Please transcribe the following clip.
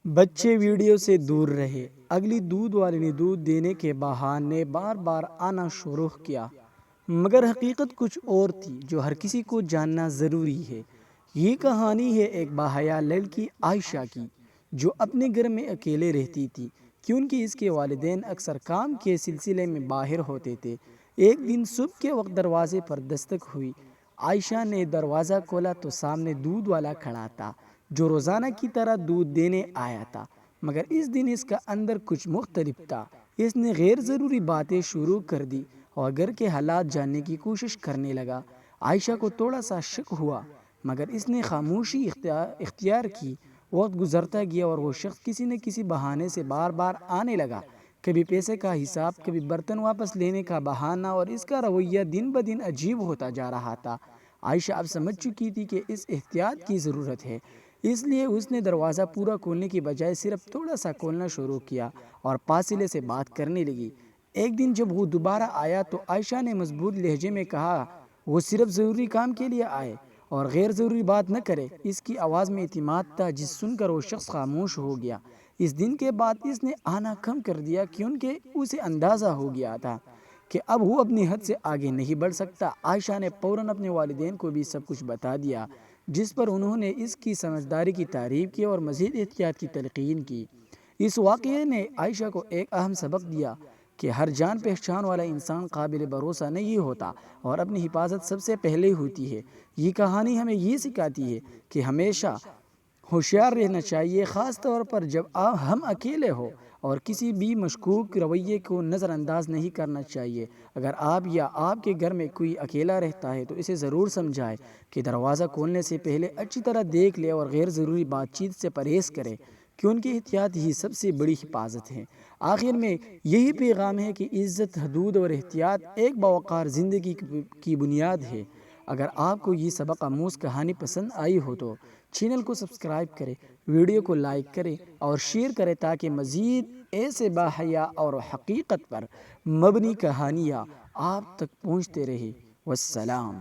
بچے ویڈیو سے دور رہے۔ اگلی دودھ والے نے دودھ دینے کے بہانے بار بار آنا شروع کیا، مگر حقیقت کچھ اور تھی جو ہر کسی کو جاننا ضروری ہے۔ یہ کہانی ہے ایک باحیا لڑکی عائشہ کی، جو اپنے گھر میں اکیلے رہتی تھی کیونکہ اس کے والدین اکثر کام کے سلسلے میں باہر ہوتے تھے۔ ایک دن صبح کے وقت دروازے پر دستک ہوئی۔ عائشہ نے دروازہ کھولا تو سامنے دودھ والا کھڑا تھا، جو روزانہ کی طرح دودھ دینے آیا تھا، مگر اس دن اس کا اندر کچھ مختلف تھا۔ اس نے غیر ضروری باتیں شروع کر دی اور گھر کے حالات جاننے کی کوشش کرنے لگا۔ عائشہ کو تھوڑا سا شک ہوا، مگر اس نے خاموشی اختیار کی۔ وقت گزرتا گیا اور وہ شخص کسی نہ کسی بہانے سے بار بار آنے لگا، کبھی پیسے کا حساب، کبھی برتن واپس لینے کا بہانہ، اور اس کا رویہ دن بدن عجیب ہوتا جا رہا تھا۔ عائشہ اب سمجھ چکی تھی کہ اس احتیاط کی ضرورت ہے، اس لیے اس نے دروازہ پورا کھولنے کی بجائے صرف تھوڑا سا کھولنا شروع کیا اور فاصلے سے بات کرنے لگی۔ ایک دن جب وہ دوبارہ آیا تو عائشہ نے مضبوط لہجے میں کہا، وہ صرف ضروری کام کے لیے آئے اور غیر ضروری بات نہ کرے۔ اس کی آواز میں اعتماد تھا، جس سن کر وہ شخص خاموش ہو گیا۔ اس دن کے بعد اس نے آنا کم کر دیا کیونکہ اسے اندازہ ہو گیا تھا کہ اب وہ اپنی حد سے آگے نہیں بڑھ سکتا۔ عائشہ نے فوراً اپنے والدین کو بھی سب کچھ بتا دیا، جس پر انہوں نے اس کی سمجھداری کی تعریف کی اور مزید احتیاط کی تلقین کی۔ اس واقعے نے عائشہ کو ایک اہم سبق دیا کہ ہر جان پہچان والا انسان قابل بھروسہ نہیں ہوتا اور اپنی حفاظت سب سے پہلے ہوتی ہے۔ یہ کہانی ہمیں یہ سکھاتی ہے کہ ہمیشہ ہوشیار رہنا چاہیے، خاص طور پر جب ہم اکیلے ہوں، اور کسی بھی مشکوک رویے کو نظر انداز نہیں کرنا چاہیے۔ اگر آپ یا آپ کے گھر میں کوئی اکیلا رہتا ہے تو اسے ضرور سمجھائیں کہ دروازہ کھولنے سے پہلے اچھی طرح دیکھ لے اور غیر ضروری بات چیت سے پرہیز کرے، کیونکہ احتیاط ہی سب سے بڑی حفاظت ہے۔ آخر میں یہی پیغام ہے کہ عزت، حدود اور احتیاط ایک باوقار زندگی کی بنیاد ہے۔ اگر آپ کو یہ سبق آموز کہانی پسند آئی ہو تو چینل کو سبسکرائب کریں، ویڈیو کو لائک کریں اور شیئر کریں تاکہ مزید ایسے باحیا اور حقیقت پر مبنی کہانیاں آپ تک پہنچتے رہیں۔ والسلام۔